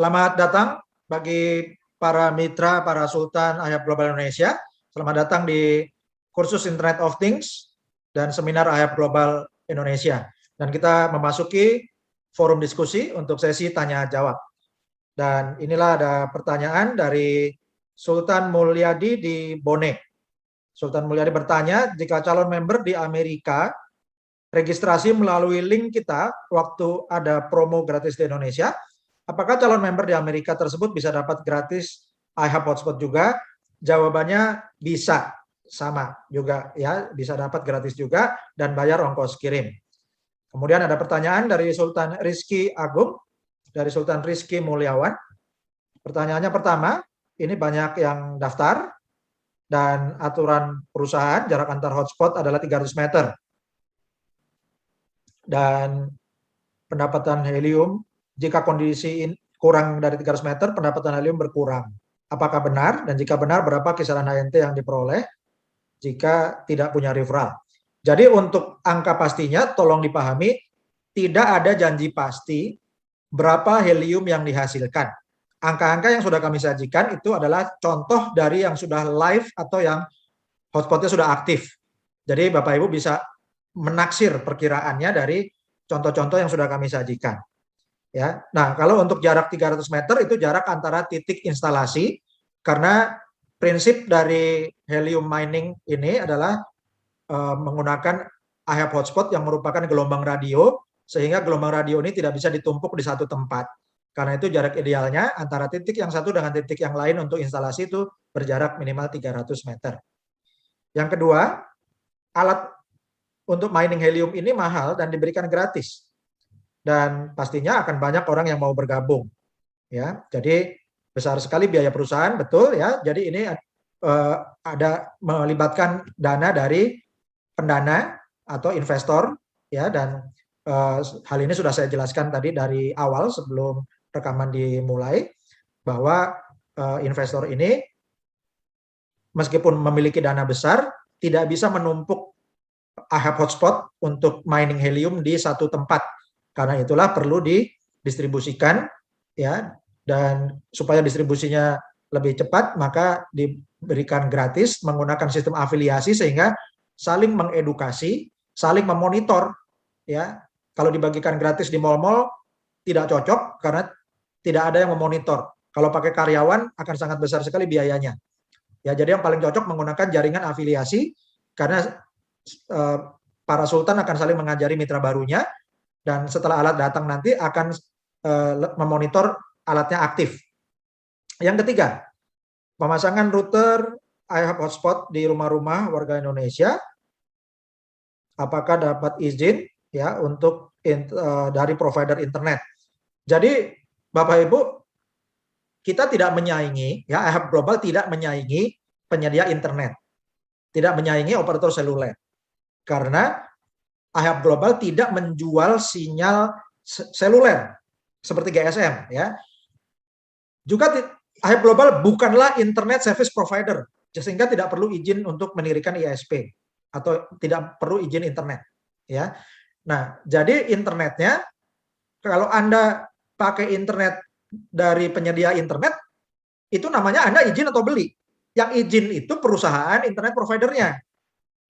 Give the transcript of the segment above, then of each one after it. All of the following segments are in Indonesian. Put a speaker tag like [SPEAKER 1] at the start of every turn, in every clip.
[SPEAKER 1] Selamat datang bagi para mitra, para sultan IHAP Global Indonesia. Selamat datang di kursus Internet of Things dan seminar IHAP Global Indonesia. Dan kita memasuki forum diskusi untuk sesi tanya jawab. Dan inilah ada pertanyaan dari Sultan Mulyadi di Bone. Sultan Mulyadi bertanya, jika calon member di Amerika registrasi melalui link kita waktu ada promo gratis di Indonesia, apakah calon member di Amerika tersebut bisa dapat gratis IHAP hotspot juga? Jawabannya bisa, sama juga ya, bisa dapat gratis juga dan bayar ongkos kirim. Kemudian ada pertanyaan dari Sultan Rizky Agung, dari Sultan Rizky Mulyawan. Pertanyaannya pertama, ini banyak yang daftar dan aturan perusahaan jarak antar hotspot adalah 300 meter. Dan pendapatan helium, jika kondisi kurang dari 300 meter, pendapatan helium berkurang. Apakah benar? Dan jika benar, berapa kisaran HNT yang diperoleh jika tidak punya referral? Jadi untuk angka pastinya, tolong dipahami, tidak ada janji pasti berapa helium yang dihasilkan. Angka-angka yang sudah kami sajikan itu adalah contoh dari yang sudah live atau yang hotspotnya sudah aktif. Jadi Bapak Ibu bisa menaksir perkiraannya dari contoh-contoh yang sudah kami sajikan. Ya. Nah, kalau untuk jarak 300 meter itu jarak antara titik instalasi, karena prinsip dari helium mining ini adalah menggunakan IHAP hotspot yang merupakan gelombang radio, sehingga gelombang radio ini tidak bisa ditumpuk di satu tempat. Karena itu jarak idealnya antara titik yang satu dengan titik yang lain untuk instalasi itu berjarak minimal 300 meter. Yang kedua, alat untuk mining helium ini mahal dan diberikan gratis. Dan pastinya akan banyak orang yang mau bergabung. Ya, jadi besar sekali biaya perusahaan, betul ya. Jadi ini ada melibatkan dana dari pendana atau investor ya, dan hal ini sudah saya jelaskan tadi dari awal sebelum rekaman dimulai, bahwa investor ini meskipun memiliki dana besar tidak bisa menumpuk IHAP hotspot untuk mining helium di satu tempat. Karena itulah perlu didistribusikan ya, dan supaya distribusinya lebih cepat maka diberikan gratis menggunakan sistem afiliasi sehingga saling mengedukasi, saling memonitor ya. Kalau dibagikan gratis di mal-mal tidak cocok karena tidak ada yang memonitor. Kalau pakai karyawan akan sangat besar sekali biayanya. Ya, jadi yang paling cocok menggunakan jaringan afiliasi karena para sultan akan saling mengajari mitra barunya, dan setelah alat datang nanti akan memonitor alatnya aktif. Yang ketiga, pemasangan router IHAP hotspot di rumah-rumah warga Indonesia, apakah dapat izin ya untuk dari provider internet. Jadi Bapak Ibu, kita tidak menyaingi ya, IHAP Global tidak menyaingi penyedia internet, tidak menyaingi operator seluler. Karena IHAP Global tidak menjual sinyal seluler seperti GSM ya. Juga IHAP Global bukanlah internet service provider, sehingga tidak perlu izin untuk mendirikan ISP atau tidak perlu izin internet ya. Nah, jadi internetnya kalau Anda pakai internet dari penyedia internet itu namanya Anda izin atau beli. Yang izin itu perusahaan internet providernya.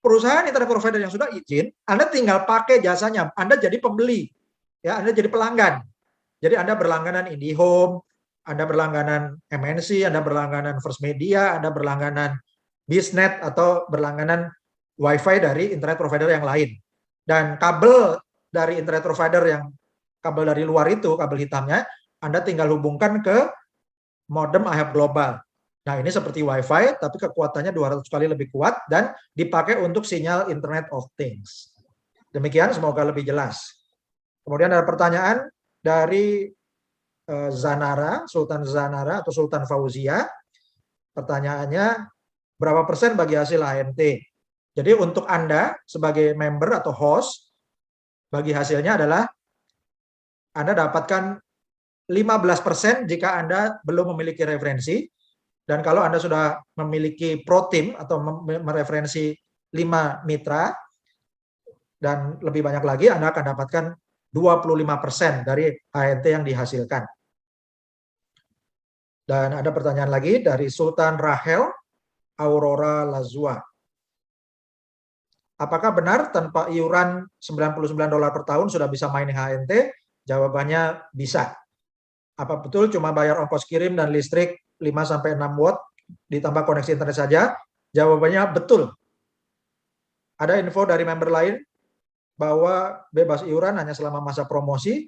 [SPEAKER 1] Perusahaan internet provider yang sudah izin, Anda tinggal pakai jasanya, Anda jadi pembeli, ya, Anda jadi pelanggan. Jadi Anda berlangganan IndiHome, Anda berlangganan MNC, Anda berlangganan First Media, Anda berlangganan Biznet atau berlangganan WiFi dari internet provider yang lain. Dan kabel dari internet provider yang kabel dari luar itu, kabel hitamnya, Anda tinggal hubungkan ke modem IHAP Global. Nah, ini seperti WiFi, tapi kekuatannya 200 kali lebih kuat dan dipakai untuk sinyal Internet of Things. Demikian, semoga lebih jelas. Kemudian ada pertanyaan dari Zanara, Sultan Zanara atau Sultan Fauzia. Pertanyaannya, berapa persen bagi hasil HNT? Jadi untuk Anda sebagai member atau host, bagi hasilnya adalah Anda dapatkan 15% jika Anda belum memiliki referensi. Dan kalau Anda sudah memiliki pro team atau mereferensi 5 mitra dan lebih banyak lagi, Anda akan dapatkan 25% dari HNT yang dihasilkan. Dan ada pertanyaan lagi dari Sultan Rahel Aurora Lazua. Apakah benar tanpa iuran $99 per tahun sudah bisa mining HNT? Jawabannya bisa. Apa betul cuma bayar ongkos kirim dan listrik 5-6 watt ditambah koneksi internet saja? Jawabannya betul. Ada info dari member lain bahwa bebas iuran hanya selama masa promosi,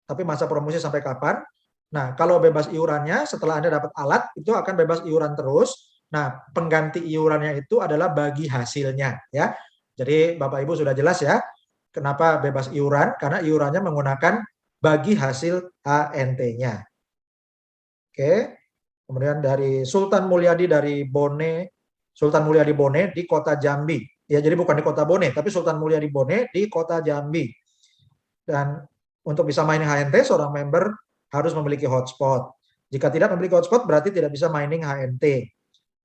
[SPEAKER 1] tapi masa promosi sampai kapan? Nah, kalau bebas iurannya setelah Anda dapat alat, itu akan bebas iuran terus. Nah, pengganti iurannya itu adalah bagi hasilnya, ya. Jadi Bapak Ibu sudah jelas ya, kenapa bebas iuran? Karena iurannya menggunakan bagi hasil HNT-nya. Oke. Kemudian dari Sultan Mulyadi dari Bone, Sultan Mulyadi Bone di Kota Jambi. Ya, jadi bukan di Kota Bone, tapi Sultan Mulyadi Bone di Kota Jambi. Dan untuk bisa mining HNT, seorang member harus memiliki hotspot. Jika tidak memiliki hotspot, berarti tidak bisa mining HNT.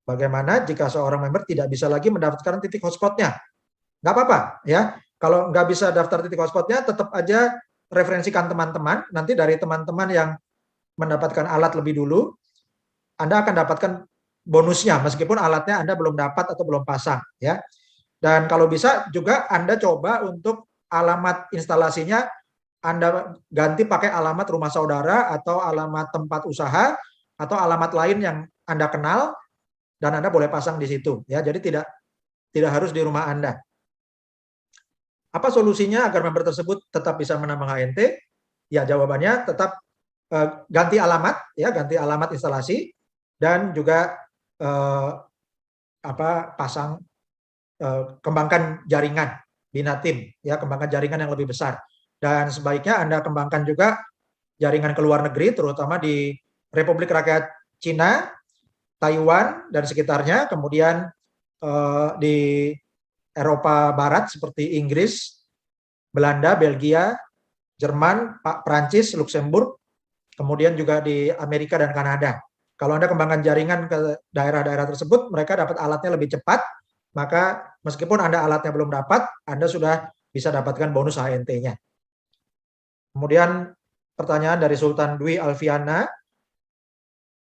[SPEAKER 1] Bagaimana jika seorang member tidak bisa lagi mendaftarkan titik hotspotnya? Nggak apa-apa, ya. Kalau nggak bisa daftar titik hotspotnya, tetap aja referensikan teman-teman. Nanti dari teman-teman yang mendapatkan alat lebih dulu, Anda akan dapatkan bonusnya, meskipun alatnya Anda belum dapat atau belum pasang, ya. Dan kalau bisa juga Anda coba untuk alamat instalasinya Anda ganti pakai alamat rumah saudara atau alamat tempat usaha atau alamat lain yang Anda kenal dan Anda boleh pasang di situ, ya. Jadi tidak harus di rumah Anda. Apa solusinya agar member tersebut tetap bisa menambah HNT? Ya, jawabannya tetap ganti alamat, ya, ganti alamat instalasi dan juga pasang kembangkan jaringan bina tim, ya, kembangkan jaringan yang lebih besar. Dan sebaiknya Anda kembangkan juga jaringan ke luar negeri, terutama di Republik Rakyat Cina, Taiwan dan sekitarnya, kemudian di Eropa Barat seperti Inggris, Belanda, Belgia, Jerman, Prancis, Luksemburg, kemudian juga di Amerika dan Kanada. Kalau Anda kembangkan jaringan ke daerah-daerah tersebut, mereka dapat alatnya lebih cepat, maka meskipun Anda alatnya belum dapat, Anda sudah bisa dapatkan bonus HNT-nya. Kemudian pertanyaan dari Sultan Dwi Alfiana,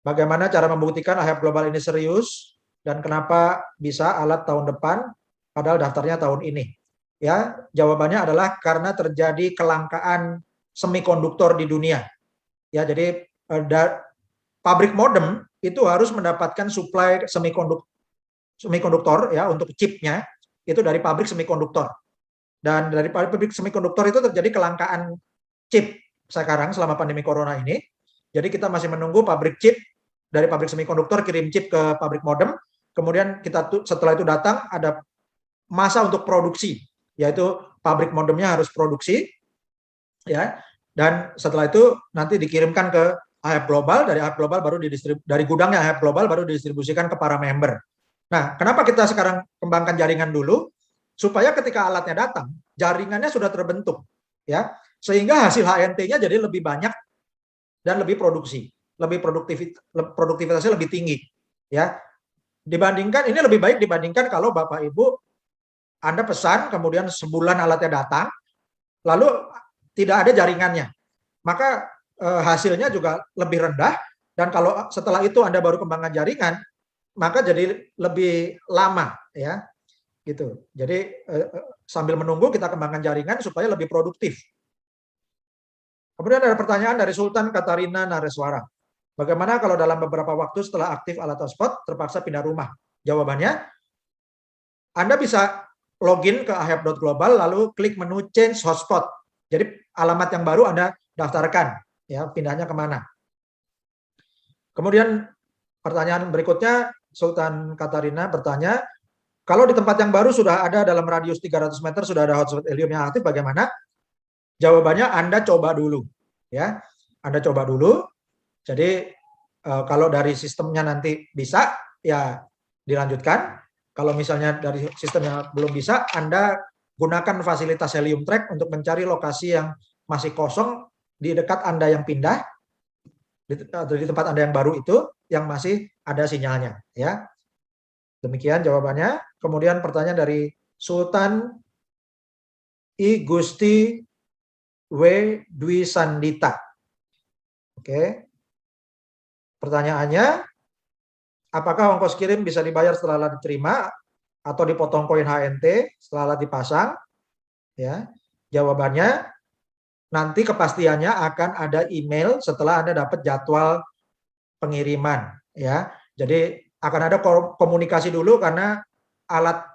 [SPEAKER 1] bagaimana cara membuktikan IHAP Global ini serius dan kenapa bisa alat tahun depan padahal daftarnya tahun ini? Ya, jawabannya adalah karena terjadi kelangkaan semikonduktor di dunia. Ya, jadi pabrik modem itu harus mendapatkan suplai semikonduktor ya untuk chipnya itu dari pabrik semikonduktor. Dan dari pabrik semikonduktor itu terjadi kelangkaan chip sekarang selama pandemi corona ini. Jadi kita masih menunggu pabrik chip dari pabrik semikonduktor kirim chip ke pabrik modem. Kemudian kita setelah itu datang ada masa untuk produksi, yaitu pabrik modemnya harus produksi, ya. Dan setelah itu nanti dikirimkan ke IHAP Global, dari IHAP Global baru dari gudangnya IHAP Global baru didistribusikan ke para member. Nah, kenapa kita sekarang kembangkan jaringan dulu? Supaya ketika alatnya datang, jaringannya sudah terbentuk, ya, sehingga hasil HNT-nya jadi lebih banyak dan lebih produktivitasnya lebih tinggi, ya. Dibandingkan ini lebih baik dibandingkan kalau Bapak Ibu Anda pesan kemudian sebulan alatnya datang, lalu tidak ada jaringannya, maka hasilnya juga lebih rendah. Dan kalau setelah itu Anda baru kembangkan jaringan, maka jadi lebih lama, ya, gitu. Jadi sambil menunggu kita kembangkan jaringan supaya lebih produktif. Kemudian ada pertanyaan dari Sultan Katarina Nareswara. Bagaimana kalau dalam beberapa waktu setelah aktif alat hotspot terpaksa pindah rumah? Jawabannya, Anda bisa login ke ahap.global lalu klik menu change hotspot. Jadi alamat yang baru Anda daftarkan, ya, pindahnya kemana. Kemudian pertanyaan berikutnya, Sultan Katarina bertanya, kalau di tempat yang baru sudah ada dalam radius 300 meter sudah ada hotspot helium yang aktif, bagaimana? Jawabannya Anda coba dulu, ya. Anda coba dulu. Jadi kalau dari sistemnya nanti bisa, ya dilanjutkan. Kalau misalnya dari sistemnya belum bisa, Anda gunakan fasilitas Helium Track untuk mencari lokasi yang masih kosong di dekat Anda yang pindah, di tempat Anda yang baru itu, yang masih ada sinyalnya, ya. Demikian jawabannya. Kemudian pertanyaan dari Sultan I Gusti W Dwi Sandita. Oke. Pertanyaannya, apakah ongkos kirim bisa dibayar setelah alat diterima atau dipotong koin HNT setelah alat dipasang? Ya, jawabannya nanti kepastiannya akan ada email setelah Anda dapat jadwal pengiriman. Ya, jadi akan ada komunikasi dulu karena alat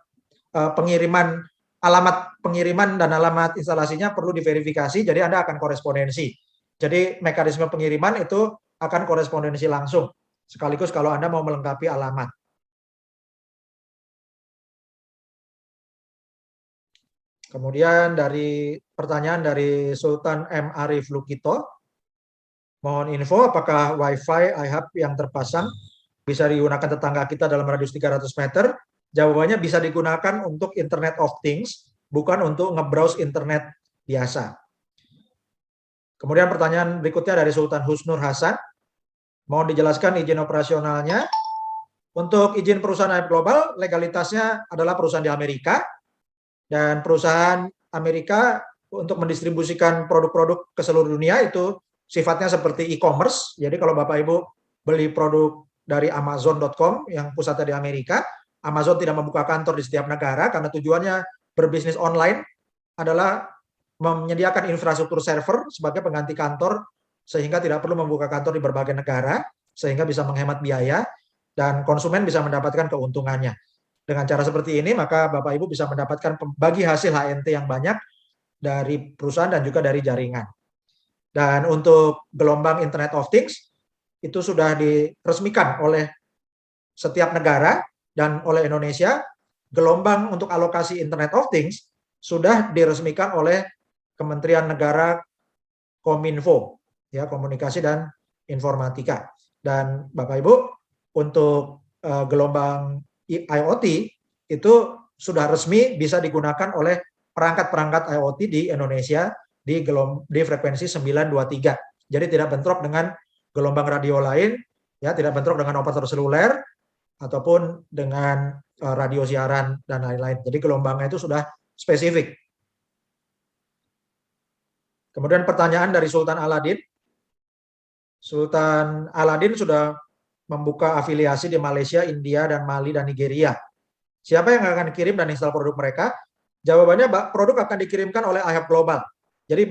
[SPEAKER 1] pengiriman, alamat pengiriman dan alamat instalasinya perlu diverifikasi. Jadi Anda akan korespondensi. Jadi mekanisme pengiriman itu akan korespondensi langsung. Sekaligus kalau Anda mau melengkapi alamat. Kemudian dari pertanyaan dari Sultan M. Arif Lukito, mohon info apakah Wi-Fi iHub yang terpasang bisa digunakan tetangga kita dalam radius 300 meter? Jawabannya bisa digunakan untuk Internet of Things, bukan untuk nge-browse internet biasa. Kemudian pertanyaan berikutnya dari Sultan Husnur Hasan, mohon dijelaskan izin operasionalnya. Untuk izin perusahaan iHub Global, legalitasnya adalah perusahaan di Amerika, dan perusahaan Amerika untuk mendistribusikan produk-produk ke seluruh dunia itu sifatnya seperti e-commerce. Jadi kalau Bapak Ibu beli produk dari Amazon.com yang pusatnya di Amerika, Amazon tidak membuka kantor di setiap negara karena tujuannya berbisnis online adalah menyediakan infrastruktur server sebagai pengganti kantor sehingga tidak perlu membuka kantor di berbagai negara, sehingga bisa menghemat biaya dan konsumen bisa mendapatkan keuntungannya. Dengan cara seperti ini, maka Bapak Ibu bisa mendapatkan bagi hasil HNT yang banyak dari perusahaan dan juga dari jaringan. Dan untuk gelombang Internet of Things, itu sudah diresmikan oleh setiap negara dan oleh Indonesia. Gelombang untuk alokasi Internet of Things sudah diresmikan oleh Kementerian Negara Kominfo, ya, Komunikasi dan Informatika. Dan Bapak Ibu, untuk gelombang IoT itu sudah resmi bisa digunakan oleh perangkat-perangkat IoT di Indonesia di frekuensi 923. Jadi tidak bentrok dengan gelombang radio lain, ya, tidak bentrok dengan operator seluler ataupun dengan radio siaran dan lain-lain. Jadi gelombangnya itu sudah spesifik. Kemudian pertanyaan dari Sultan Aladin. Sultan Aladin sudah membuka afiliasi di Malaysia, India, dan Mali, dan Nigeria. Siapa yang akan kirim dan install produk mereka? Jawabannya, produk akan dikirimkan oleh iHub Global. Jadi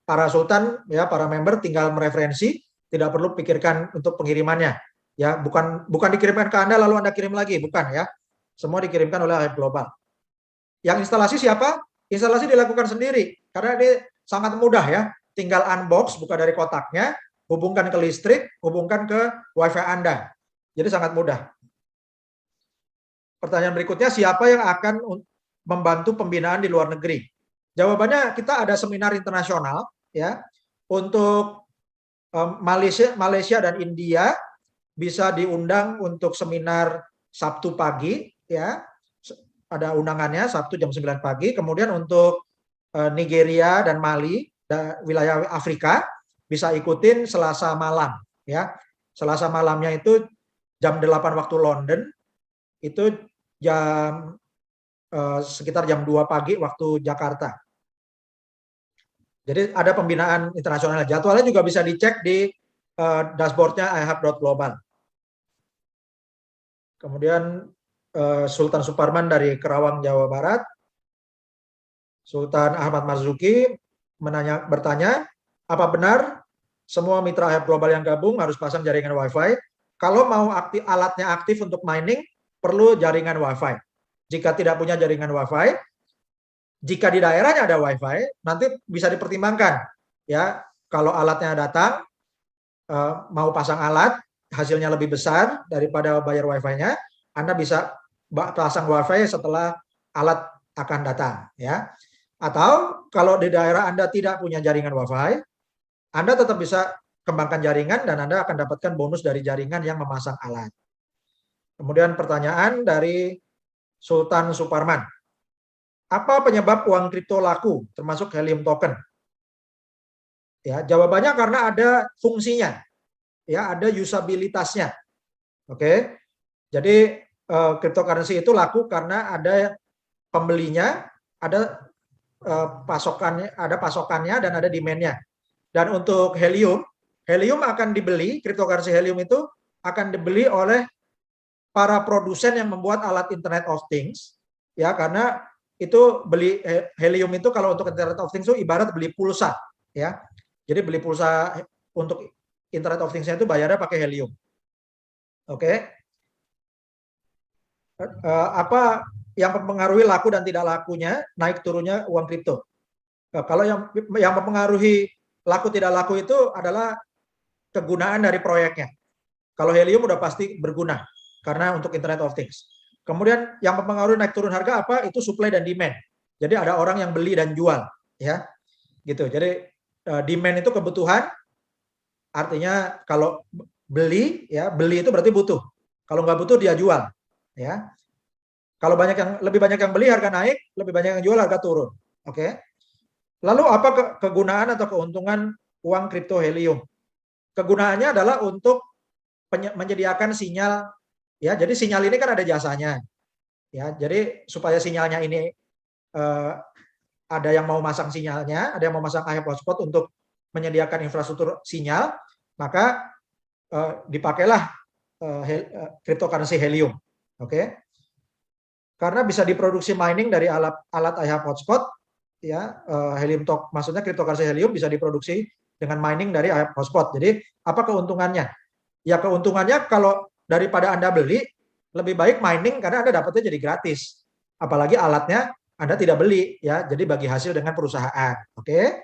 [SPEAKER 1] para sultan, ya, para member tinggal mereferensi, tidak perlu pikirkan untuk pengirimannya. Ya, bukan dikirimkan ke Anda lalu Anda kirim lagi, bukan, ya. Semua dikirimkan oleh iHub Global. Yang instalasi siapa? Instalasi dilakukan sendiri karena ini sangat mudah, ya. Tinggal unbox, buka dari kotaknya, hubungkan ke listrik, hubungkan ke Wi-Fi Anda. Jadi sangat mudah. Pertanyaan berikutnya, siapa yang akan membantu pembinaan di luar negeri? Jawabannya, kita ada seminar internasional, ya, untuk Malaysia dan India bisa diundang untuk seminar Sabtu pagi, ya. Ada undangannya Sabtu jam 9 pagi. Kemudian untuk Nigeria dan Mali, wilayah Afrika, bisa ikutin Selasa malam, ya. Selasa malamnya itu jam 8 waktu London, itu sekitar jam 2 pagi waktu Jakarta. Jadi ada pembinaan internasional. Jadwalnya juga bisa dicek di dashboardnya iHub.global. Kemudian Sultan Suparman dari Kerawang, Jawa Barat. Sultan Ahmad Marzuki bertanya, apa benar semua mitra iHub Global yang gabung harus pasang jaringan Wi-Fi? Kalau mau alatnya aktif untuk mining, perlu jaringan Wi-Fi. Jika tidak punya jaringan Wi-Fi, jika di daerahnya ada Wi-Fi, nanti bisa dipertimbangkan, ya. Kalau alatnya datang, mau pasang alat, hasilnya lebih besar daripada bayar Wi-Fi-nya, Anda bisa pasang Wi-Fi setelah alat akan datang, ya. Atau kalau di daerah Anda tidak punya jaringan Wi-Fi, Anda tetap bisa kembangkan jaringan dan Anda akan dapatkan bonus dari jaringan yang memasang alat. Kemudian pertanyaan dari Sultan Suparman. Apa penyebab uang kripto laku, termasuk helium token? Ya, jawabannya karena ada fungsinya, ya, ada usabilitasnya. Oke. Jadi cryptocurrency itu laku karena ada pembelinya, ada pasokannya dan ada demand-nya. Dan untuk helium akan dibeli, cryptocurrency helium itu akan dibeli oleh para produsen yang membuat alat Internet of Things, ya, karena itu beli helium itu kalau untuk Internet of Things itu ibarat beli pulsa, ya. Jadi beli pulsa untuk Internet of Things-nya itu bayarnya pakai helium. Oke. Apa yang mempengaruhi laku dan tidak lakunya, naik turunnya uang kripto? Kalau yang mempengaruhi laku tidak laku itu adalah kegunaan dari proyeknya. Kalau helium udah pasti berguna karena untuk Internet of Things. Kemudian yang mempengaruhi naik turun harga apa? Itu supply dan demand. Jadi ada orang yang beli dan jual, ya. Gitu. Jadi demand itu kebutuhan, artinya kalau beli, ya, beli itu berarti butuh. Kalau nggak butuh dia jual, ya. Kalau lebih banyak yang beli harga naik, lebih banyak yang jual harga turun. Oke. Lalu apa kegunaan atau keuntungan uang kripto helium? Kegunaannya adalah untuk menyediakan sinyal, ya. Jadi sinyal ini kan ada jasanya, ya. Jadi supaya sinyalnya ini ada yang mau masang sinyalnya, ada yang mau masang IHAP hotspot untuk menyediakan infrastruktur sinyal, maka dipakailah cryptocurrency helium. Oke. Karena bisa diproduksi mining dari alat IHAP hotspot, ya, helium talk, maksudnya cryptocurrency helium bisa diproduksi dengan mining dari IHAP hotspot. Jadi apa keuntungannya? Ya keuntungannya kalau daripada Anda beli, lebih baik mining karena Anda dapatnya jadi gratis. Apalagi alatnya Anda tidak beli, ya, jadi bagi hasil dengan perusahaan. Oke.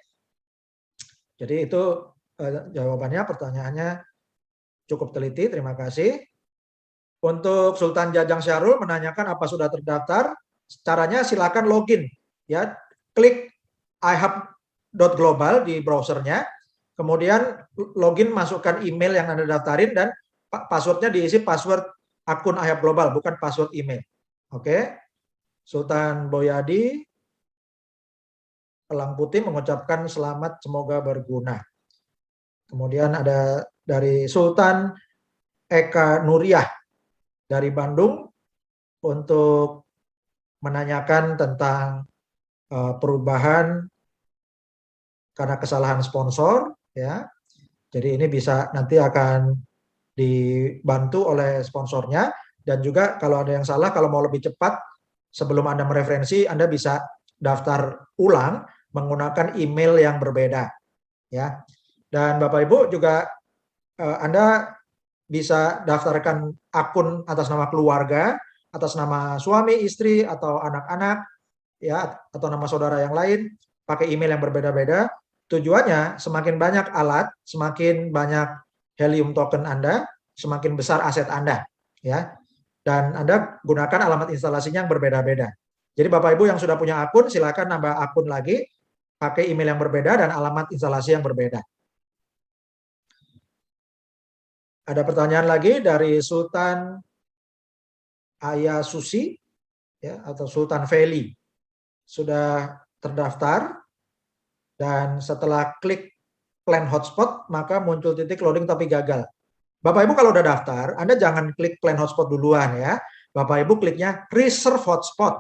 [SPEAKER 1] Jadi itu jawabannya, pertanyaannya cukup teliti, terima kasih. Untuk Sultan Jajang Syahrul menanyakan apa sudah terdaftar, caranya silakan login, ya, klik ihub.global di browsernya, kemudian login, masukkan email yang Anda daftarin dan passwordnya diisi password akun IHUB Global, bukan password email. Oke. Sultan Boyadi Elang Putih mengucapkan selamat, semoga berguna. Kemudian ada dari Sultan Eka Nuriyah dari Bandung untuk menanyakan tentang perubahan karena kesalahan sponsor, ya. Jadi ini bisa nanti akan dibantu oleh sponsornya, dan juga kalau ada yang salah, kalau mau lebih cepat sebelum Anda mereferensi, Anda bisa daftar ulang menggunakan email yang berbeda, ya. Dan Bapak Ibu juga Anda bisa daftarkan akun atas nama keluarga, atas nama suami, istri, atau anak-anak, ya, atau nama saudara yang lain, pakai email yang berbeda-beda. Tujuannya semakin banyak alat, semakin banyak helium token Anda, semakin besar aset Anda, ya. Dan Anda gunakan alamat instalasinya yang berbeda-beda. Jadi Bapak Ibu yang sudah punya akun, silakan nambah akun lagi, pakai email yang berbeda dan alamat instalasi yang berbeda. Ada pertanyaan lagi dari Sultan Ayah Susi, ya, atau Sultan Feli. Sudah terdaftar dan setelah klik plan hotspot maka muncul titik loading tapi gagal. Bapak Ibu kalau udah daftar, Anda jangan klik plan hotspot duluan, ya. Bapak Ibu kliknya reserve hotspot.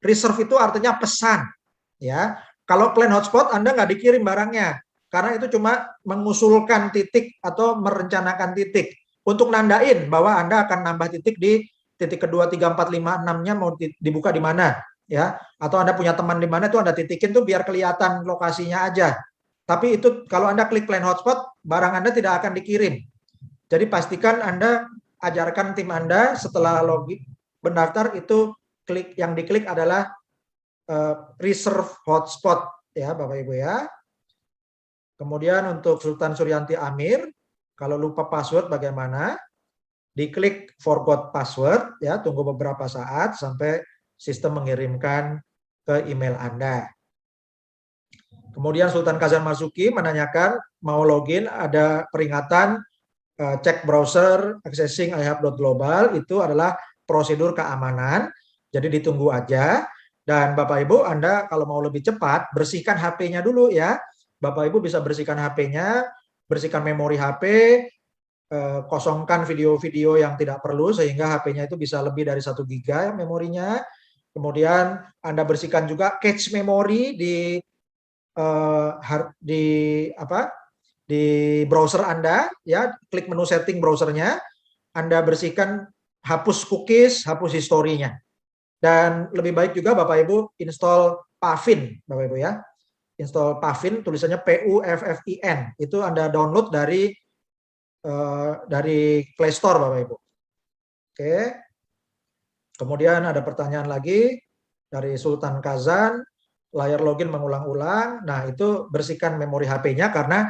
[SPEAKER 1] Reserve itu artinya pesan, ya. Kalau plan hotspot Anda nggak dikirim barangnya, karena itu cuma mengusulkan titik atau merencanakan titik untuk nandain bahwa Anda akan nambah titik di titik kedua, 3, 4, 5, 6-nya mau dibuka di mana, ya. Atau Anda punya teman di mana, itu Anda titikin tuh biar kelihatan lokasinya aja. Tapi itu kalau Anda klik plan hotspot, barang Anda tidak akan dikirim. Jadi pastikan Anda ajarkan tim Anda setelah login mendaftar itu klik, yang diklik adalah reserve hotspot, ya Bapak Ibu, ya. Kemudian untuk Sultan Suryanti Amir, kalau lupa password bagaimana? Diklik forgot password, ya, tunggu beberapa saat sampai sistem mengirimkan ke email Anda. Kemudian Sultan Kazan Masuki menanyakan mau login, ada peringatan cek browser accessing ihub.global, itu adalah prosedur keamanan, jadi ditunggu aja. Dan Bapak Ibu, Anda kalau mau lebih cepat, bersihkan HP-nya dulu, ya. Bapak Ibu bisa bersihkan HP-nya, bersihkan memori HP, kosongkan video-video yang tidak perlu sehingga HP-nya itu bisa lebih dari 1 GB memorinya. Kemudian Anda bersihkan juga cache memori di di browser Anda, ya, klik menu setting browsernya. Anda bersihkan, hapus cookies, hapus historinya. Dan lebih baik juga Bapak Ibu install Puffin, Bapak Ibu ya. Install Puffin, tulisannya Puffin. Itu Anda download dari Play Store Bapak Ibu. Oke. Kemudian ada pertanyaan lagi dari Sultan Kazan, layar login mengulang-ulang. Nah, itu bersihkan memori HP-nya karena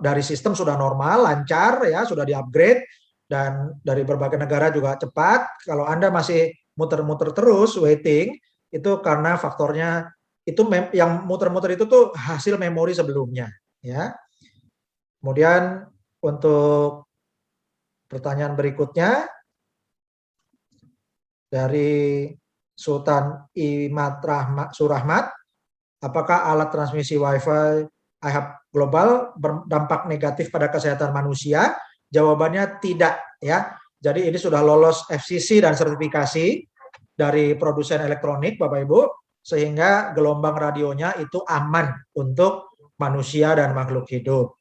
[SPEAKER 1] dari sistem sudah normal, lancar ya, sudah di-upgrade dan dari berbagai negara juga cepat. Kalau Anda masih muter-muter terus waiting, itu karena faktornya itu yang muter-muter itu tuh hasil memori sebelumnya ya. Kemudian untuk pertanyaan berikutnya dari Sultan Imad Surahmat, apakah alat transmisi Wi-Fi IHAB global berdampak negatif pada kesehatan manusia? Jawabannya tidak ya. Jadi ini sudah lolos FCC dan sertifikasi dari produsen elektronik Bapak Ibu, sehingga gelombang radionya itu aman untuk manusia dan makhluk hidup.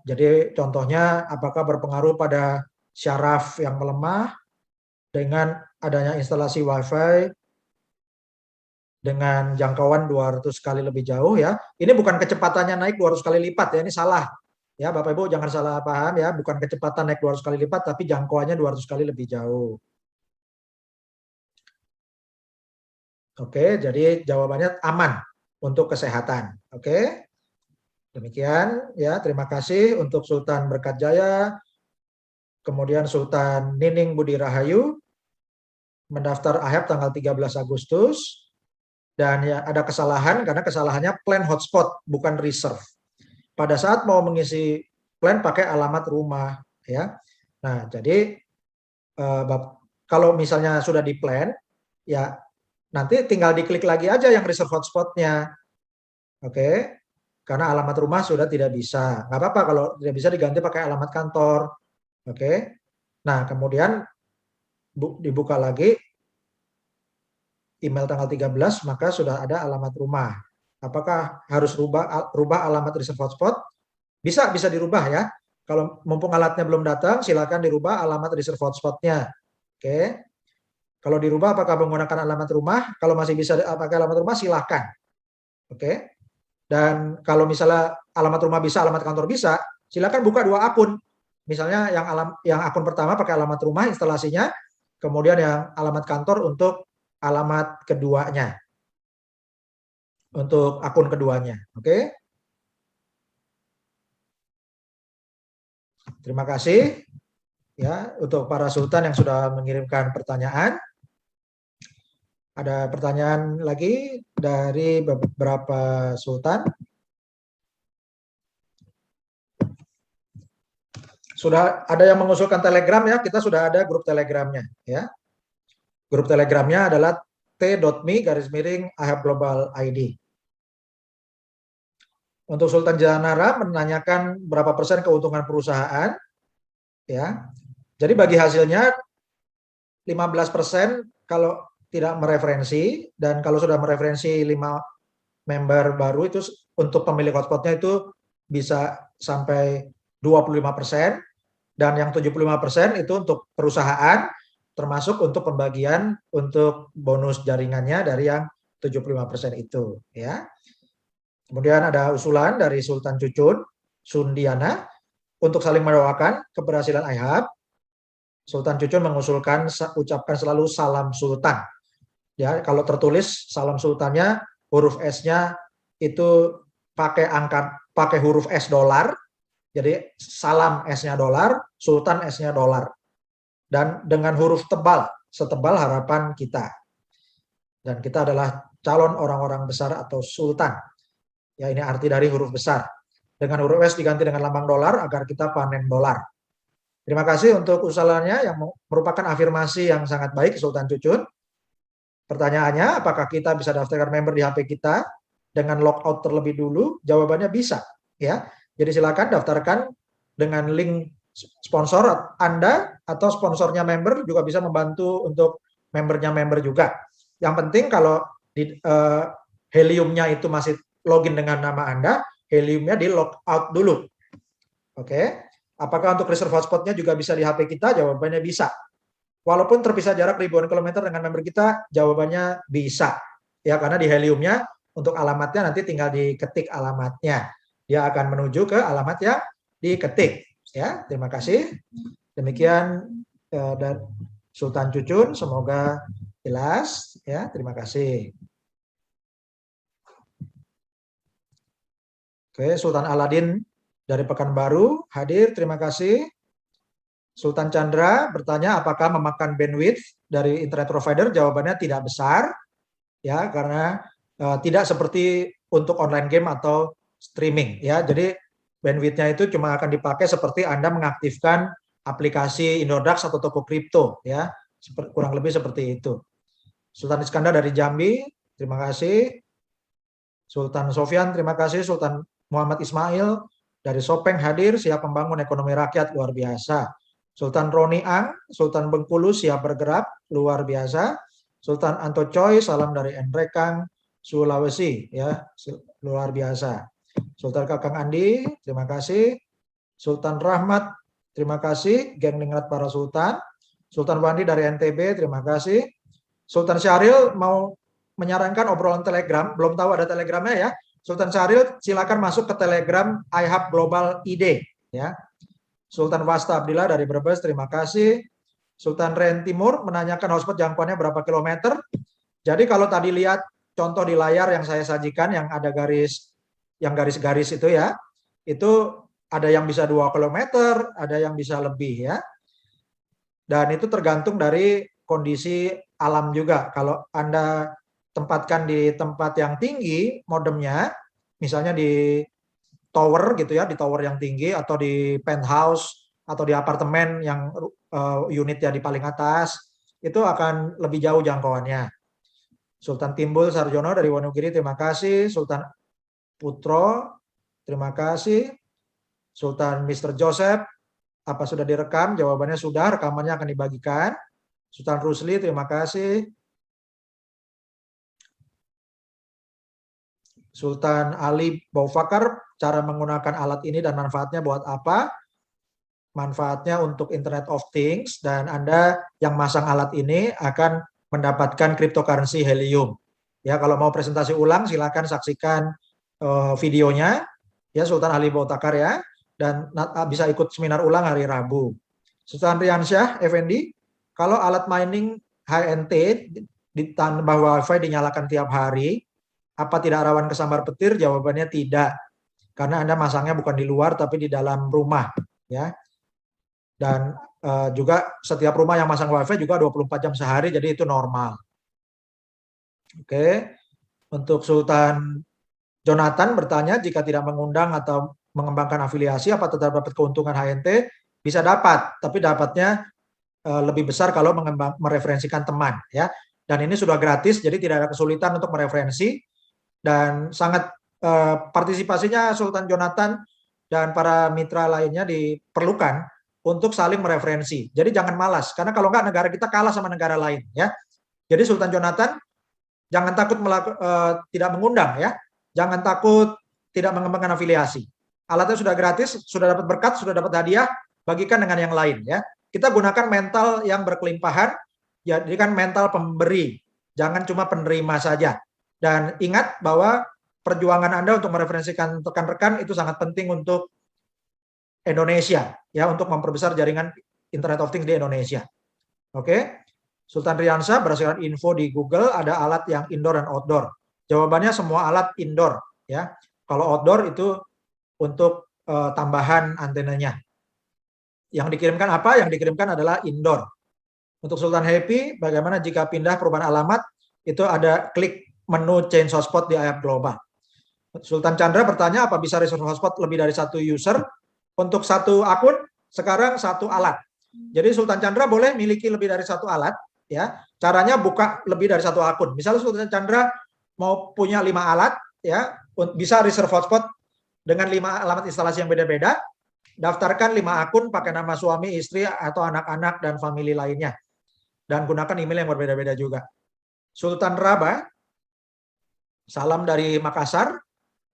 [SPEAKER 1] Jadi contohnya apakah berpengaruh pada syaraf yang melemah dengan adanya instalasi Wi-Fi dengan jangkauan 200 kali lebih jauh ya. Ini bukan kecepatannya naik 200 kali lipat ya, ini salah. Ya, Bapak Ibu jangan salah paham ya, bukan kecepatan naik 200 kali lipat tapi jangkauannya 200 kali lebih jauh. Oke, jadi jawabannya aman untuk kesehatan. Oke. Demikian ya, terima kasih untuk Sultan Berkat Jaya, kemudian Sultan Nining Budi Rahayu mendaftar IHAB tanggal 13 Agustus. Dan ya, ada kesalahan karena kesalahannya plan hotspot bukan reserve. Pada saat mau mengisi plan pakai alamat rumah ya. Nah, jadi kalau misalnya sudah di plan ya nanti tinggal diklik lagi aja yang reserve hotspotnya. Oke. Karena alamat rumah sudah tidak bisa. Nggak apa-apa kalau tidak bisa diganti pakai alamat kantor. Oke. Nah, kemudian dibuka lagi email tanggal 13 maka sudah ada alamat rumah. Apakah harus rubah alamat reserve hotspot? Bisa dirubah ya. Kalau mumpung alatnya belum datang, silakan dirubah alamat reserve hotspotnya. Oke. Kalau dirubah apakah menggunakan alamat rumah? Kalau masih bisa pakai alamat rumah silakan. Oke. Dan kalau misalnya alamat rumah bisa, alamat kantor bisa, silakan buka 2 akun. Misalnya yang akun pertama pakai alamat rumah instalasinya, kemudian yang alamat kantor untuk alamat keduanya, untuk akun keduanya. Oke. Terima kasih ya untuk para sultan yang sudah mengirimkan pertanyaan. Ada pertanyaan lagi dari beberapa sultan. Sudah ada yang mengusulkan Telegram ya, kita sudah ada grup Telegramnya ya. Grup Telegramnya adalah t.me/IHAB Global ID. Untuk Sultan Jahanara menanyakan berapa persen keuntungan perusahaan, ya. Jadi bagi hasilnya 15% kalau tidak mereferensi, dan kalau sudah mereferensi 5 member baru itu untuk pemilik hotspotnya itu bisa sampai 25%, dan yang 75% itu untuk perusahaan, termasuk untuk pembagian untuk bonus jaringannya dari yang 75% itu ya. Kemudian ada usulan dari Sultan Cucun Sundiana untuk saling mendoakan keberhasilan IHAB. Sultan Cucun mengusulkan ucapkan selalu salam sultan. Ya, kalau tertulis salam sultannya huruf S-nya itu pakai huruf S dolar. Jadi salam S-nya dolar, sultan S-nya dolar. Dan dengan huruf tebal, setebal harapan kita. Dan kita adalah calon orang-orang besar atau sultan. Ya, ini arti dari huruf besar. Dengan huruf S diganti dengan lambang dolar agar kita panen dolar. Terima kasih untuk usulannya yang merupakan afirmasi yang sangat baik Sultan Cucun. Pertanyaannya, apakah kita bisa daftarkan member di HP kita dengan logout terlebih dulu? Jawabannya bisa. Ya, jadi silakan daftarkan dengan link sponsor Anda atau sponsornya member juga bisa membantu untuk membernya member juga. Yang penting kalau di Heliumnya itu masih login dengan nama Anda, Heliumnya di logout dulu. Oke. Apakah untuk reserve hotspotnya juga bisa di HP kita? Jawabannya bisa. Walaupun terpisah jarak ribuan kilometer dengan member kita, jawabannya bisa. Ya, karena di Heliumnya untuk alamatnya nanti tinggal diketik alamatnya. Dia akan menuju ke alamat yang diketik. Ya, terima kasih. Demikian dan Sultan Cucun, semoga jelas. Ya, terima kasih. Oke, Sultan Aladin dari Pekanbaru hadir, terima kasih. Sultan Chandra bertanya apakah memakan bandwidth dari internet provider, jawabannya tidak besar, ya, karena tidak seperti untuk online game atau streaming, ya. Jadi bandwidthnya itu cuma akan dipakai seperti Anda mengaktifkan aplikasi Indodax atau toko kripto, ya, kurang lebih seperti itu. Sultan Iskandar dari Jambi, terima kasih. Sultan Sofyan, terima kasih. Sultan Muhammad Ismail dari Sopeng hadir, siap membangun ekonomi rakyat, luar biasa. Sultan Roni Ang, Sultan Bengkulu siap bergerak, luar biasa. Sultan Anto Choi, salam dari Enrekang, Sulawesi, ya, luar biasa. Sultan Kakang Andi, terima kasih. Sultan Rahmat, terima kasih. Geng Ningrat para Sultan. Sultan Wandi dari NTB, terima kasih. Sultan Syahril mau menyarankan obrolan Telegram, belum tahu ada Telegramnya ya. Sultan Syahril silakan masuk ke Telegram iHub Global ID, ya. Sultan Wasta Abdillah dari Brebes, terima kasih. Sultan Ren Timur menanyakan hotspot jangkauannya berapa kilometer. Jadi kalau tadi lihat contoh di layar yang saya sajikan yang ada garis, yang garis-garis itu ya, itu ada yang bisa 2 kilometer, ada yang bisa lebih ya. Dan itu tergantung dari kondisi alam juga. Kalau Anda tempatkan di tempat yang tinggi modemnya, misalnya di tower gitu ya, di tower yang tinggi atau di penthouse atau di apartemen yang unitnya di paling atas, itu akan lebih jauh jangkauannya. Sultan Timbul Sarjono dari Wonogiri, terima kasih. Sultan Putro, terima kasih. Sultan Mr. Joseph, apa sudah direkam? Jawabannya sudah, rekamannya akan dibagikan. Sultan Rusli, terima kasih. Sultan Ali Baufakar, cara menggunakan alat ini dan manfaatnya buat apa? Manfaatnya untuk Internet of Things, dan Anda yang masang alat ini akan mendapatkan cryptocurrency Helium. Ya, kalau mau presentasi ulang silakan saksikan videonya ya Sultan Ali Baufakar ya, dan bisa ikut seminar ulang hari Rabu. Sultan Riansyah Effendi, kalau alat mining HNT ditambah WiFi dinyalakan tiap hari, apa tidak rawan kesambar petir? Jawabannya tidak, karena Anda masangnya bukan di luar tapi di dalam rumah, ya. Dan juga setiap rumah yang masang WiFi juga 24 jam sehari, jadi itu normal. Oke, untuk Sultan Jonathan bertanya, jika tidak mengundang atau mengembangkan afiliasi, apa tetap dapat keuntungan HNT? Bisa dapat, tapi dapatnya lebih besar kalau mereferensikan teman, ya. Dan ini sudah gratis, jadi tidak ada kesulitan untuk mereferensi. Dan sangat partisipasinya Sultan Jonathan dan para mitra lainnya diperlukan untuk saling mereferensi. Jadi jangan malas, karena kalau enggak negara kita kalah sama negara lain, ya. Jadi Sultan Jonathan jangan takut tidak mengundang, ya. Jangan takut tidak mengembangkan afiliasi. Alatnya sudah gratis, sudah dapat berkat, sudah dapat hadiah, bagikan dengan yang lain, ya. Kita gunakan mental yang berkelimpahan, jadikan mental pemberi, jangan cuma penerima saja. Dan ingat bahwa perjuangan Anda untuk mereferensikan rekan-rekan itu sangat penting untuk Indonesia, ya, untuk memperbesar jaringan Internet of Things di Indonesia. Oke, Sultan Riansyah, berdasarkan info di Google ada alat yang indoor dan outdoor. Jawabannya semua alat indoor, ya. Kalau outdoor itu untuk tambahan antenanya. Yang dikirimkan apa? Yang dikirimkan adalah indoor. Untuk Sultan Happy, bagaimana jika pindah perubahan alamat? Itu ada klik menu change hotspot di iHub Global. Sultan Chandra bertanya, apa bisa reserve hotspot lebih dari satu user? Untuk satu akun, sekarang satu alat. Jadi Sultan Chandra boleh miliki lebih dari satu alat, ya. Caranya buka lebih dari satu akun. Misalnya Sultan Chandra mau punya 5 alat, ya, bisa reserve hotspot dengan 5 alamat instalasi yang beda-beda. Daftarkan 5 akun pakai nama suami, istri, atau anak-anak dan famili lainnya. Dan gunakan email yang berbeda-beda juga. Sultan Raba, salam dari Makassar,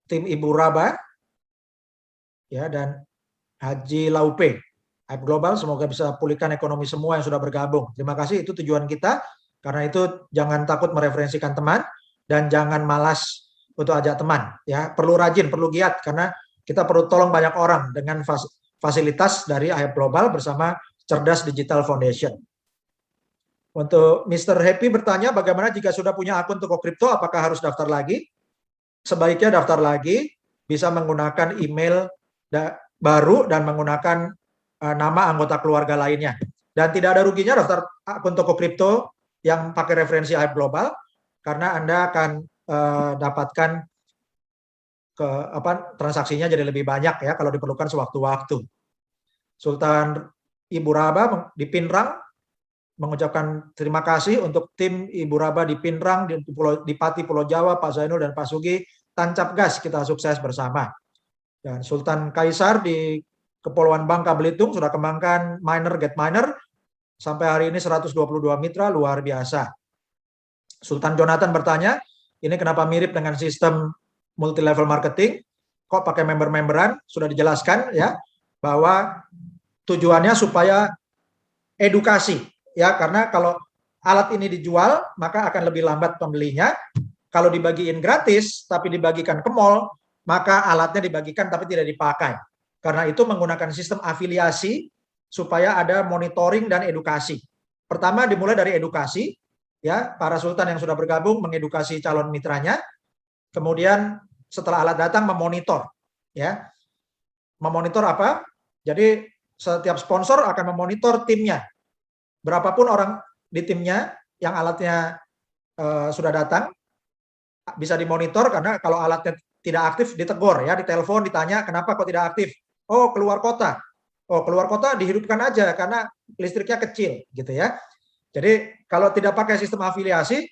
[SPEAKER 1] tim Ibu Raba, ya, dan Haji Laupe. Hype Global, semoga bisa pulihkan ekonomi semua yang sudah bergabung. Terima kasih, itu tujuan kita. Karena itu jangan takut mereferensikan teman dan jangan malas untuk ajak teman. Ya, perlu rajin, perlu giat karena kita perlu tolong banyak orang dengan fasilitas dari Hype Global bersama Cerdas Digital Foundation. Untuk Mr. Happy bertanya, bagaimana jika sudah punya akun toko kripto, apakah harus daftar lagi? Sebaiknya daftar lagi, bisa menggunakan email baru dan menggunakan nama anggota keluarga lainnya. Dan tidak ada ruginya daftar akun toko kripto yang pakai referensi Hype Global, karena Anda akan dapatkan transaksinya jadi lebih banyak ya kalau diperlukan sewaktu-waktu. Sultan Ibu Raba di Pinrang mengucapkan terima kasih untuk tim Ibu Raba di Pinrang, di Pati Pulau Jawa, Pak Zainul dan Pak Sugi. Tancap gas, kita sukses bersama. Dan Sultan Kaisar di Kepulauan Bangka Belitung sudah kembangkan miner get miner sampai hari ini 122 mitra, luar biasa. Sultan Jonathan bertanya, ini kenapa mirip dengan sistem multi level marketing? Kok pakai member-memberan? Sudah dijelaskan ya bahwa tujuannya supaya edukasi ya, karena kalau alat ini dijual maka akan lebih lambat pembelinya. Kalau dibagiin gratis tapi dibagikan ke mall, maka alatnya dibagikan tapi tidak dipakai. Karena itu menggunakan sistem afiliasi supaya ada monitoring dan edukasi. Pertama dimulai dari edukasi, ya, para sultan yang sudah bergabung mengedukasi calon mitranya. Kemudian setelah alat datang memonitor, ya. Memonitor apa? Jadi setiap sponsor akan memonitor timnya. Berapapun orang di timnya yang alatnya sudah datang, bisa dimonitor, karena kalau alatnya tidak aktif ditegur ya, ditelepon, ditanya kenapa kok tidak aktif. Oh, keluar kota. Oh, keluar kota dihidupkan aja karena listriknya kecil gitu ya. Jadi kalau tidak pakai sistem afiliasi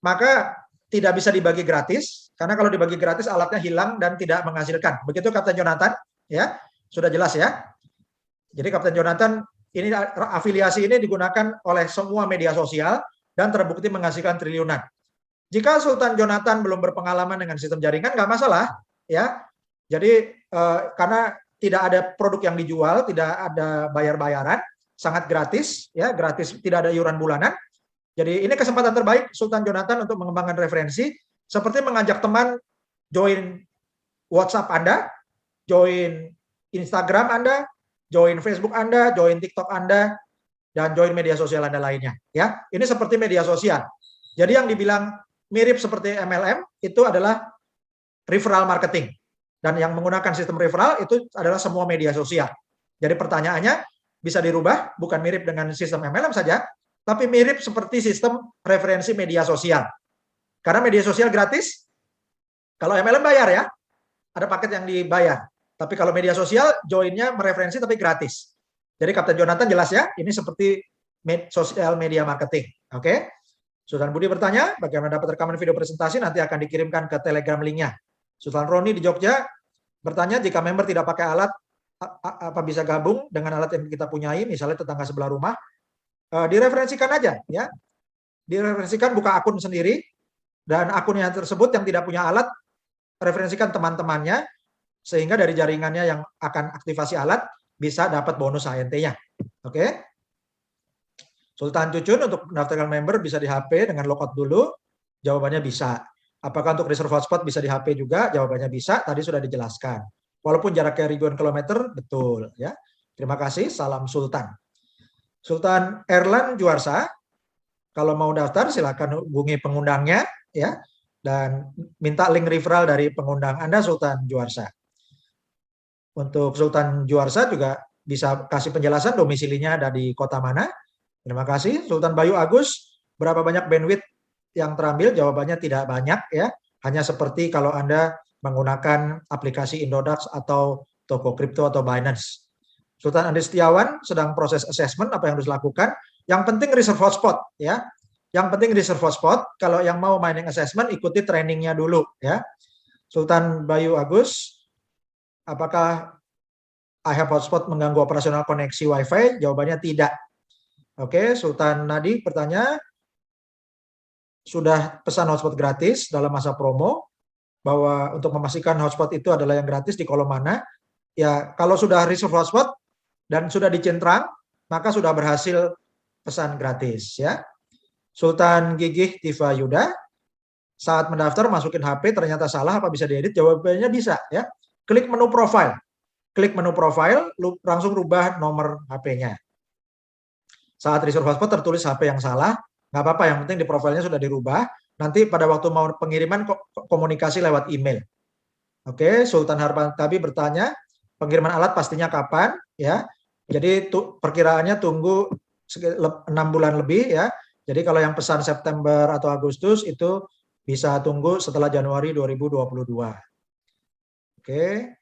[SPEAKER 1] maka tidak bisa dibagi gratis, karena kalau dibagi gratis alatnya hilang dan tidak menghasilkan. Begitu Kapten Jonathan ya. Sudah jelas ya. Jadi Kapten Jonathan, ini afiliasi ini digunakan oleh semua media sosial dan terbukti menghasilkan triliunan. Jika Sultan Jonathan belum berpengalaman dengan sistem jaringan, nggak masalah, ya. Jadi karena tidak ada produk yang dijual, tidak ada bayar-bayaran, sangat gratis, ya, gratis, tidak ada iuran bulanan. Jadi ini kesempatan terbaik Sultan Jonathan untuk mengembangkan referensi, seperti mengajak teman join WhatsApp Anda, join Instagram Anda, join Facebook Anda, join TikTok Anda, dan join media sosial Anda lainnya. Ya, ini seperti media sosial. Jadi yang dibilang mirip seperti MLM itu adalah referral marketing, dan yang menggunakan sistem referral itu adalah semua media sosial. Jadi pertanyaannya bisa dirubah, bukan mirip dengan sistem MLM saja, tapi mirip seperti sistem referensi media sosial. Karena media sosial gratis, kalau MLM bayar ya, ada paket yang dibayar. Tapi kalau media sosial joinnya mereferensi tapi gratis. Jadi Kapten Jonathan jelas ya, ini seperti sosial media marketing. Oke? Sultan Budi bertanya, bagaimana dapat rekaman video presentasi, nanti akan dikirimkan ke Telegram linknya. Sultan Roni di Jogja bertanya, jika member tidak pakai alat, apa bisa gabung dengan alat yang kita punyai, misalnya tetangga sebelah rumah? Direferensikan aja, ya. Direferensikan, buka akun sendiri, dan akunnya tersebut yang tidak punya alat, referensikan teman-temannya, sehingga dari jaringannya yang akan aktivasi alat, bisa dapat bonus HNT-nya. Oke? Sultan Cucun, untuk mendaftarkan member bisa di HP dengan logout dulu, jawabannya bisa. Apakah untuk reserve hotspot bisa di HP juga? Jawabannya bisa, tadi sudah dijelaskan. Walaupun jaraknya ribuan kilometer, betul. Ya. Terima kasih, salam Sultan. Sultan Erlan Juarsa, kalau mau daftar silakan hubungi pengundangnya, ya, dan minta link referral dari pengundang Anda, Sultan Juarsa. Untuk Sultan Juarsa juga bisa kasih penjelasan domisilinya ada di kota mana. Terima kasih. Sultan Bayu Agus, berapa banyak bandwidth yang terambil? Jawabannya tidak banyak ya. Hanya seperti kalau Anda menggunakan aplikasi Indodax atau toko kripto atau Binance. Sultan Andi Setiawan sedang proses assessment apa yang harus dilakukan. Yang penting reserve hotspot ya. Yang penting reserve hotspot. Kalau yang mau mining assessment ikuti trainingnya dulu ya. Sultan Bayu Agus, apakah I have hotspot mengganggu operasional koneksi WiFi? Jawabannya tidak. Oke, Sultan Nadi bertanya, sudah pesan hotspot gratis dalam masa promo, bahwa untuk memastikan hotspot itu adalah yang gratis di kolom mana? Ya, kalau sudah reserve hotspot dan sudah dicentrang, maka sudah berhasil pesan gratis ya. Sultan Gigih Tifa Yuda, saat mendaftar masukin HP ternyata salah, apa bisa diedit? Jawabannya bisa ya. Klik menu profile. Klik menu profile, langsung rubah nomor HP-nya. Saat reserve hotspot tertulis HP yang salah, nggak apa-apa, yang penting di profilnya sudah dirubah. Nanti pada waktu mau pengiriman komunikasi lewat email. Oke, Sultan Harpantabi bertanya, pengiriman alat pastinya kapan ya? Jadi perkiraannya tunggu 6 bulan lebih ya. Jadi kalau yang pesan September atau Agustus itu bisa tunggu setelah Januari 2022. Oke.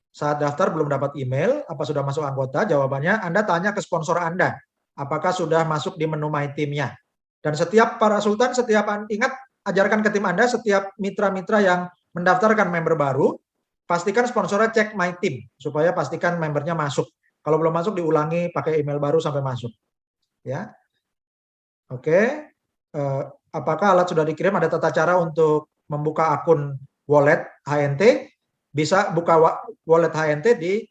[SPEAKER 1] Saat daftar belum dapat email, apa sudah masuk anggota? Jawabannya Anda tanya ke sponsor Anda, apakah sudah masuk di menu My Team-nya. Dan setiap para sultan, ingat, ajarkan ke tim Anda, setiap mitra-mitra yang mendaftarkan member baru, pastikan sponsornya cek My Team, supaya pastikan membernya masuk. Kalau belum masuk, diulangi pakai email baru sampai masuk. Ya, oke. Apakah alat sudah dikirim? Ada tata cara untuk membuka akun wallet HNT. Bisa buka wallet HNT di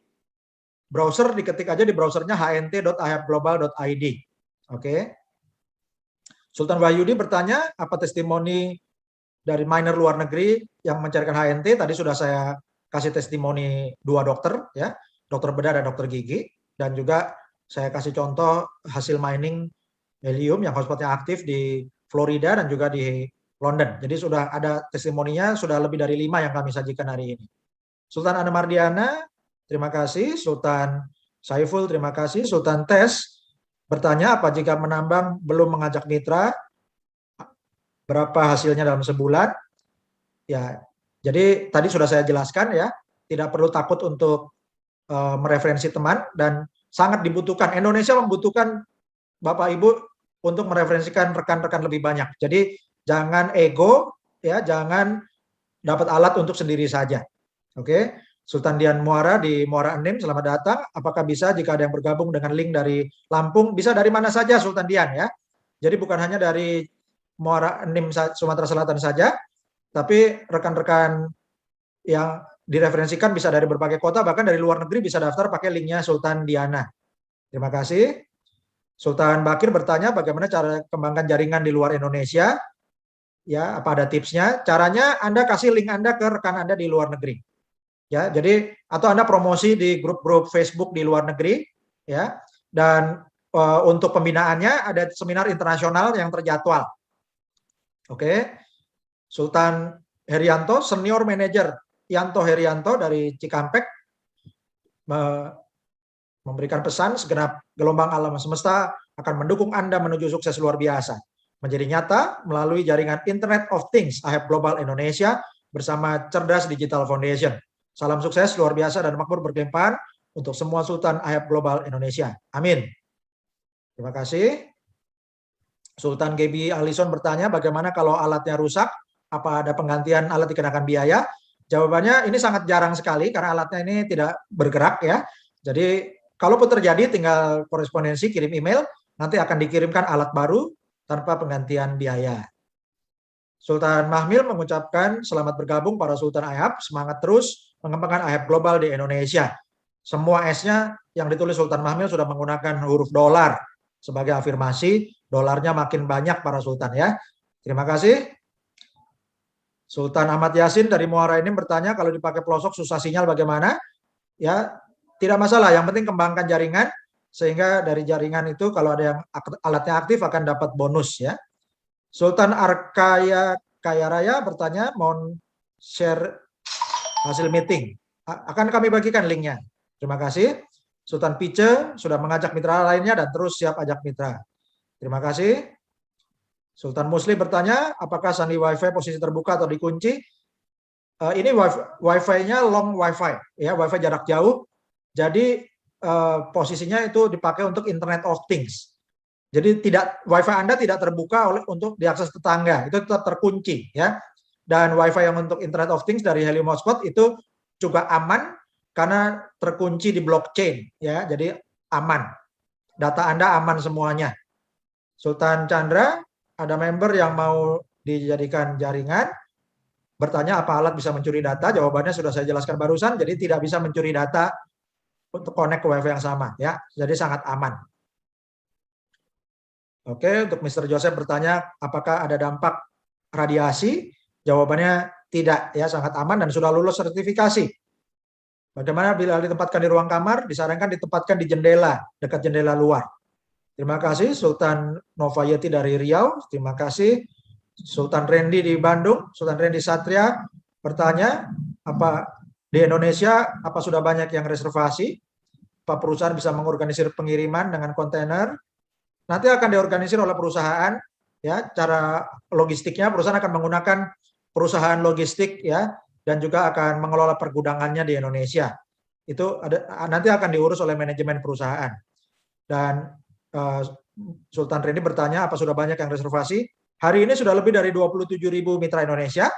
[SPEAKER 1] browser, diketik aja di browsernya hnt.ayapglobal.id. Oke. Sultan Wahyudi bertanya, apa testimoni dari miner luar negeri yang mencarikan HNT? Tadi sudah saya kasih testimoni 2 dokter, ya, dokter bedah dan dokter gigi, dan juga saya kasih contoh hasil mining helium yang hotspotnya aktif di Florida dan juga di London. Jadi sudah ada testimoninya, sudah lebih dari 5 yang kami sajikan hari ini. Sultan Ana Mardiana, terima kasih. Sultan Saiful, terima kasih. Sultan Tes bertanya, apa jika menambang belum mengajak mitra, berapa hasilnya dalam sebulan? Ya, jadi tadi sudah saya jelaskan ya, tidak perlu takut untuk mereferensi teman, dan sangat dibutuhkan. Indonesia membutuhkan Bapak Ibu untuk mereferensikan rekan-rekan lebih banyak. Jadi jangan ego, ya, jangan dapat alat untuk sendiri saja. Oke, Sultan Dian Muara di Muara Enim, selamat datang. Apakah bisa jika ada yang bergabung dengan link dari Lampung? Bisa dari mana saja, Sultan Dian ya. Jadi bukan hanya dari Muara Enim Sumatera Selatan saja, tapi rekan-rekan yang direferensikan bisa dari berbagai kota, bahkan dari luar negeri bisa daftar pakai linknya Sultan Diana. Terima kasih. Sultan Bakir bertanya, bagaimana cara kembangkan jaringan di luar Indonesia? Ya, apa ada tipsnya? Caranya Anda kasih link Anda ke rekan Anda di luar negeri. Ya, jadi atau Anda promosi di grup-grup Facebook di luar negeri, ya. Dan untuk pembinaannya ada seminar internasional yang terjadwal. Oke. Sultan Herianto, senior manager Yanto Herianto dari Cikampek, memberikan pesan, segenap gelombang alam semesta akan mendukung Anda menuju sukses luar biasa. Menjadi nyata melalui jaringan Internet of Things AHEP Global Indonesia bersama Cerdas Digital Foundation. Salam sukses luar biasa dan makmur berkelimpahan untuk semua Sultan AHEP Global Indonesia. Amin. Terima kasih. Sultan Gebi Alison bertanya, bagaimana kalau alatnya rusak? Apa ada penggantian alat dikenakan biaya? Jawabannya ini sangat jarang sekali karena alatnya ini tidak bergerak ya. Jadi kalaupun terjadi tinggal korespondensi, kirim email, nanti akan dikirimkan alat baru tanpa penggantian biaya. Sultan Mahmil mengucapkan selamat bergabung para Sultan AHEP, semangat terus mengembangkan AHEP global di Indonesia. Semua S-nya yang ditulis Sultan Mahmil sudah menggunakan huruf dolar sebagai afirmasi, dolarnya makin banyak para Sultan ya. Terima kasih. Sultan Ahmad Yasin dari Muara ini bertanya, kalau dipakai pelosok susah sinyal bagaimana? Ya, tidak masalah, yang penting kembangkan jaringan, sehingga dari jaringan itu kalau ada yang alatnya aktif akan dapat bonus ya. Sultan Arkaya Kayaraya bertanya, mohon share hasil meeting. Akan kami bagikan linknya. Terima kasih. Sultan Pice sudah mengajak mitra lainnya dan terus siap ajak mitra. Terima kasih. Sultan Muslim bertanya, apakah sandi WiFi posisi terbuka atau dikunci? Ini WiFi-nya long WiFi, ya, WiFi jarak jauh. Jadi posisinya itu dipakai untuk Internet of Things. Jadi WiFi Anda tidak terbuka untuk diakses tetangga, itu tetap terkunci, ya. Dan WiFi yang untuk Internet of Things dari Helium Hotspot itu juga aman karena terkunci di blockchain, ya. Jadi aman. Data Anda aman semuanya. Sultan Chandra, ada member yang mau dijadikan jaringan, bertanya apa alat bisa mencuri data, jawabannya sudah saya jelaskan barusan, jadi tidak bisa mencuri data untuk connect ke WiFi yang sama ya. Jadi sangat aman. Oke, untuk Mr. Joseph bertanya apakah ada dampak radiasi? Jawabannya tidak ya, sangat aman dan sudah lulus sertifikasi. Bagaimana bila ditempatkan di ruang kamar? Disarankan ditempatkan di jendela, dekat jendela luar. Terima kasih Sultan Novayeti dari Riau. Terima kasih Sultan Randy di Bandung. Sultan Randy Satria bertanya, apa di Indonesia apa sudah banyak yang reservasi? Apa perusahaan bisa mengorganisir pengiriman dengan kontainer? Nanti akan diorganisir oleh perusahaan ya, cara logistiknya perusahaan akan menggunakan perusahaan logistik ya, dan juga akan mengelola pergudangannya di Indonesia. Itu nanti akan diurus oleh manajemen perusahaan. Dan Sultan Randy bertanya apa sudah banyak yang reservasi? Hari ini sudah lebih dari 27.000 mitra Indonesia,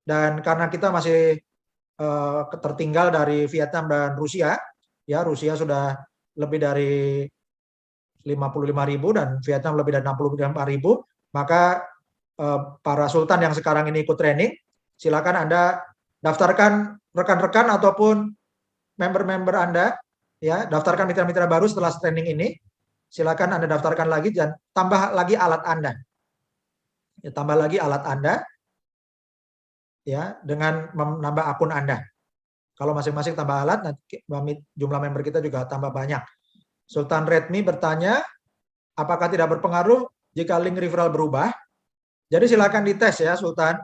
[SPEAKER 1] dan karena kita masih tertinggal dari Vietnam dan Rusia, ya Rusia sudah lebih dari 55.000 dan Vietnam lebih dari 65.000, maka para sultan yang sekarang ini ikut training, silakan Anda daftarkan rekan-rekan ataupun member-member Anda, ya daftarkan mitra-mitra baru setelah training ini. Silakan Anda daftarkan lagi dan tambah lagi alat Anda. Ya, tambah lagi alat Anda ya dengan menambah akun Anda. Kalau masing-masing tambah alat, nanti jumlah member kita juga tambah banyak. Sultan Redmi bertanya, apakah tidak berpengaruh jika link referral berubah? Jadi silakan dites ya Sultan.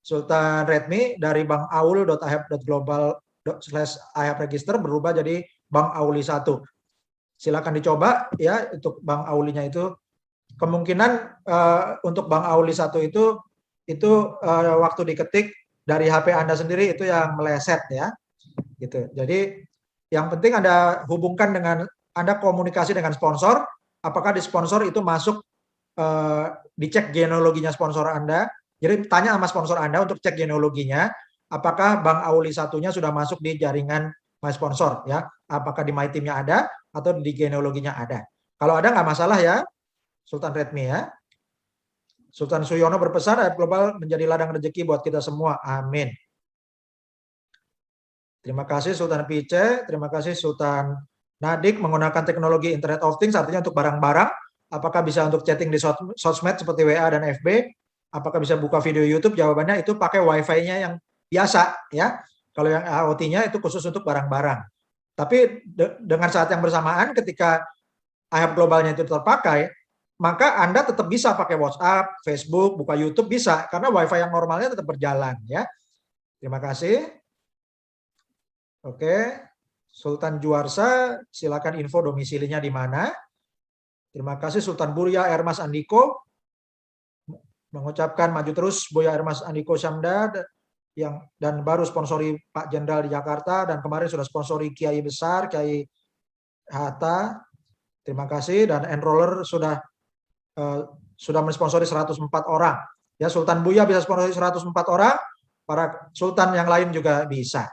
[SPEAKER 1] Sultan Redmi dari bankaul.ahab.global/ahab-register berubah jadi Bank Auli 1. Silakan dicoba ya untuk Bank Aulinya itu. Kemungkinan untuk Bank Auli 1 itu waktu diketik dari HP Anda sendiri itu yang meleset ya. Gitu. Jadi yang penting Anda hubungkan dengan Anda komunikasi dengan sponsor, apakah di sponsor itu masuk dicek genealoginya sponsor Anda. Jadi tanya sama sponsor Anda untuk cek genealoginya, apakah Bank Auli satunya sudah masuk di jaringan My Sponsor ya, apakah di My Team-nya ada atau di genealoginya ada. Kalau ada nggak masalah ya, Sultan Redmi ya. Sultan Suyono berpesan Ahab Global menjadi ladang rezeki buat kita semua. Amin. Terima kasih Sultan Pice, terima kasih Sultan Nadik menggunakan teknologi Internet of Things artinya untuk barang-barang. Apakah bisa untuk chatting di sosmed seperti WA dan FB? Apakah bisa buka video YouTube? Jawabannya itu pakai Wi-Fi-nya yang biasa ya. Kalau yang IoT-nya itu khusus untuk barang-barang. Tapi dengan saat yang bersamaan ketika Ahab Globalnya itu terpakai, maka Anda tetap bisa pakai WhatsApp, Facebook, buka YouTube bisa karena Wi-Fi yang normalnya tetap berjalan ya. Terima kasih. Oke, Sultan Juarsa, silakan info domisilinya di mana. Terima kasih Sultan Buya Ermas Andiko, mengucapkan maju terus Buya Ermas Andiko Syamda dan baru sponsori Pak Jenderal di Jakarta dan kemarin sudah sponsori Kiai Besar, Kiai Hatta. Terima kasih dan enroller sudah mensponsori 104 orang. Ya, Sultan Buya bisa sponsori 104 orang, para sultan yang lain juga bisa.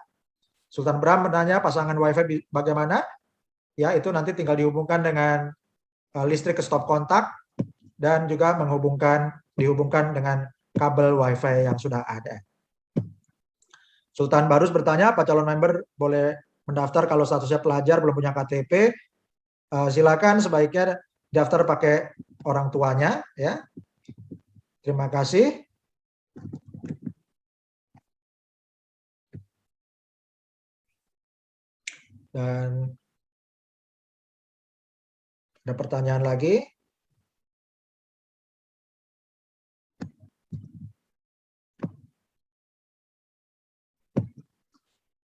[SPEAKER 1] Sultan Bram bertanya pasangan WiFi bagaimana? Ya, itu nanti tinggal dihubungkan dengan listrik ke stop kontak dan juga dihubungkan dengan kabel WiFi yang sudah ada. Sultan Barus bertanya, apa calon member boleh mendaftar kalau statusnya pelajar belum punya KTP? Silakan sebaiknya daftar pakai orang tuanya ya. Terima kasih. Dan ada pertanyaan lagi?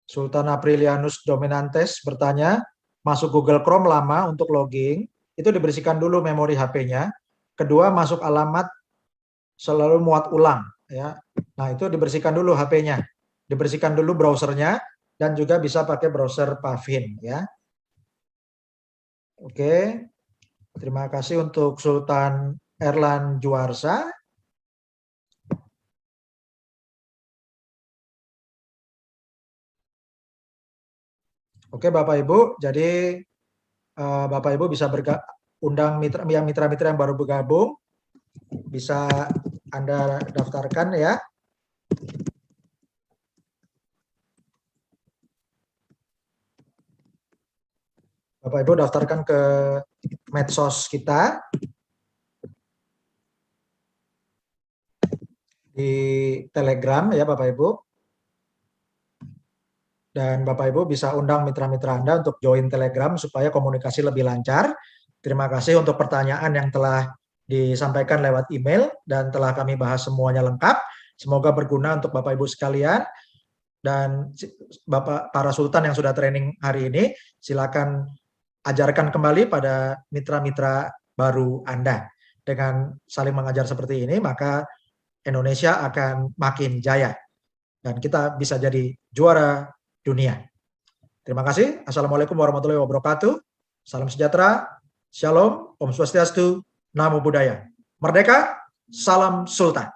[SPEAKER 1] Sultan Aprilianus Dominantes bertanya, masuk Google Chrome lama untuk logging, itu dibersihkan dulu memori HP-nya. Kedua, masuk alamat selalu muat ulang. Ya. Nah, itu dibersihkan dulu HP-nya. Dibersihkan dulu browsernya, dan juga bisa pakai browser Pavin. Ya. Oke, terima kasih untuk Sultan Erlan Juarsa. Oke Bapak Ibu, jadi Bapak Ibu bisa undang mitra-mitra yang baru bergabung, bisa Anda daftarkan ya. Bapak Ibu daftarkan ke medsos kita di Telegram ya Bapak Ibu. Dan Bapak Ibu bisa undang mitra-mitra Anda untuk join Telegram supaya komunikasi lebih lancar. Terima kasih untuk pertanyaan yang telah disampaikan lewat email dan telah kami bahas semuanya lengkap. Semoga berguna untuk Bapak Ibu sekalian. Dan Bapak para Sultan yang sudah training hari ini, silakan ajarkan kembali pada mitra-mitra baru Anda. Dengan saling mengajar seperti ini, maka Indonesia akan makin jaya. Dan kita bisa jadi juara dunia. Terima kasih. Assalamualaikum warahmatullahi wabarakatuh. Salam sejahtera. Shalom. Om Swastiastu. Namo Buddhaya. Merdeka. Salam Sultan.